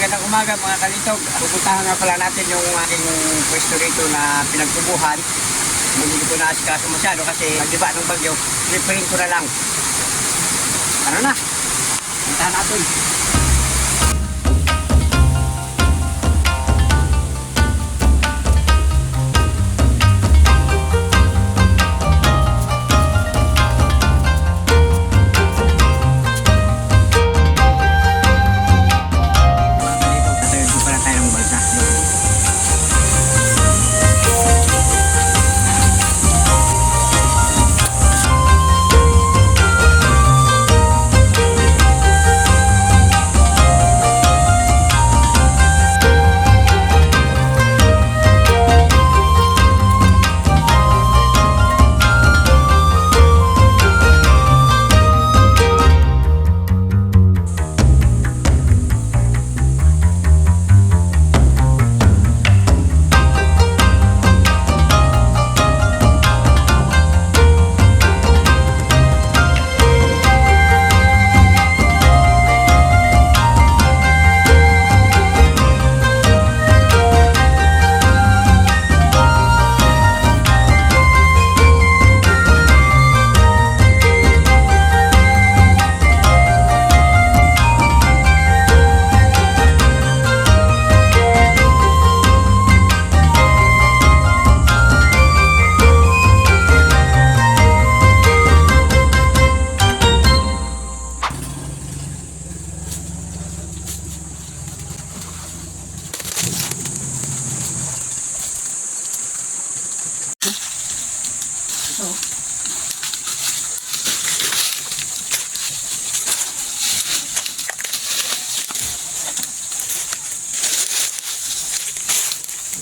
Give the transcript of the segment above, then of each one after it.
magandang umaga mga kalitog. Pupuntahan nga pala natin yung aking pwesto rito na pinagtubuhan. Hindi ko naasikaso masyado kasi nagdiba ng bagyo. Preparing ko na lang. Ano na? Puntahan natin.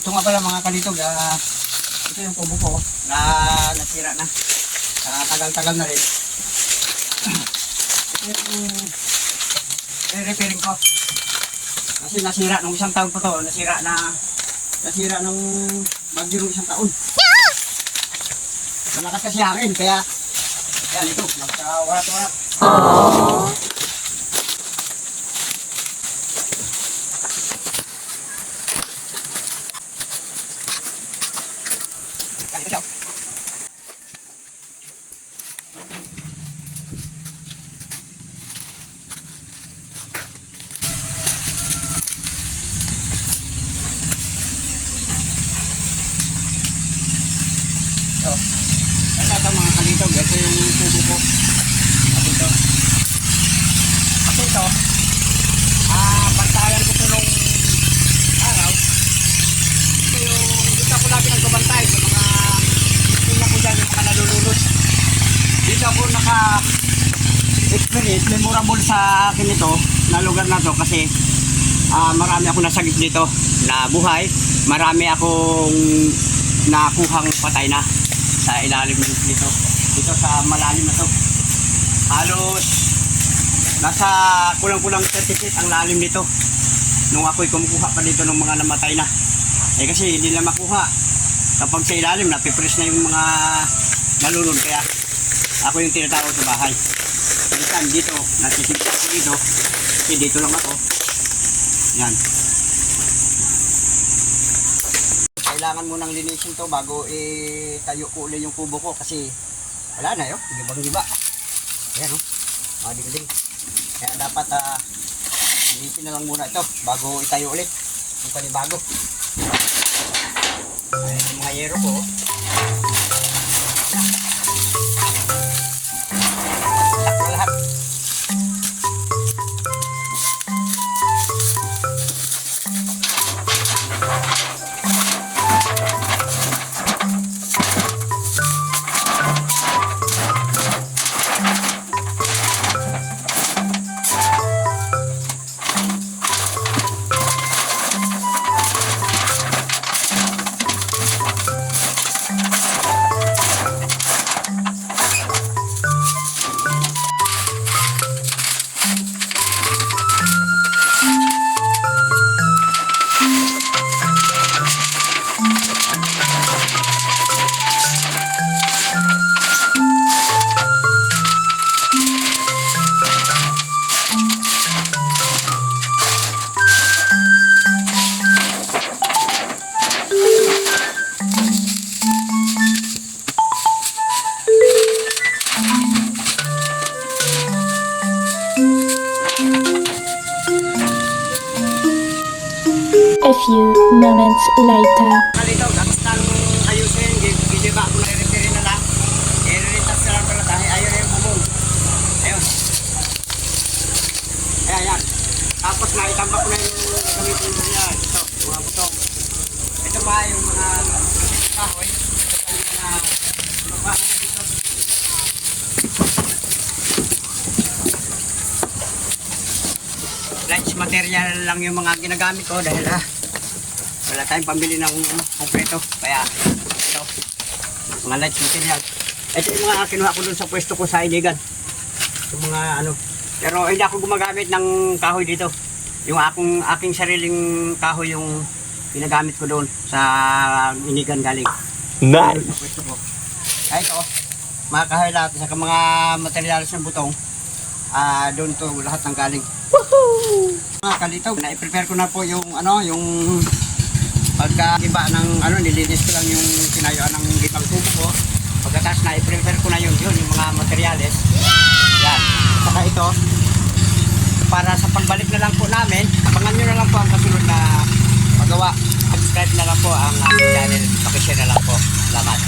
Ito nga pala mga kalitog, ito yung kubo ko na nasira na. Tagal-tagal na rin. Ito yung re-repairing ko. Kasi nasira nung isang taon po to, nasira nung bagyo nung isang taon. Malakas kasi hangin, kaya yan ito, nagkawarat-warat. Ito mga kalitog, ito yung tubo ko. Ito. Kasi ito, bantayan ko ito nung araw. Ito yung dito ako lagi nagbabantay sa mga tingnan ko dyan, yung mga nalululot. Dito ako naka-experience, memorable sa akin ito, na lugar na to kasi marami ako nasagip dito na buhay. Marami akong nakuhang patay na sa ilalim dito sa malalim na to. Halos nasa kulang-kulang 30 feet ang lalim nito nung ako'y kumukuha pa dito ng mga namatay na. Kasi hindi na makuha kapag sa ilalim napipress na yung mga nalulod, kaya ako yung tinatawag sa bahay. Minsan dito nasisigit ako dito kasi dito lang ako. Yan, kailangan mo nang linisin to bago tayo ko ulit yung kubo ko kasi wala na yun, giba. Ayan o, mga dingding. Kaya dapat linisin na lang muna ito bago itayo ulit yung panibago. Ayan yung mga yero ko. Sakto lahat. A few moments later. Kalito, tapos nang ayusin, hindi ba ako nare-repair na lang. I-retas na lang pala dahil ayaw na yung bubong. Ayun. Ayan. Tapos naitambak ko na yung gamitin ko niya. Ito, mga butong. Ito pa yung mga kahoy. Ito pa yung mga lupa na dito. Lunch material lang yung mga ginagamit ko dahil wala tayong pambili ng kompleto. Kaya ito, mga lunch material. Ito yung mga kinuha ko dun sa pwesto ko sa Iligan. Yung mga ano. Pero hindi ako gumagamit ng kahoy dito. Yung aking sariling kahoy yung ginagamit ko doon sa Iligan galing. Nice! Sa pwesto ko. Ay ito, mga kahoy lahat. Saka mga materials ng butong. Doon to lahat ng galing. Mga kalitaw, na-prepare ko na po yung yung pagka-iba ng nilinis ko lang yung tinayuan ng ibang tubo ko. Pagkatapos na-prepare ko na yung mga materyales. Yan. Saka ito, para sa pagbalik na lang po namin, abangan nyo na lang po ang kasunod na paggawa. Subscribe na lang po ang channel. Pakishare na lang po. Salamat.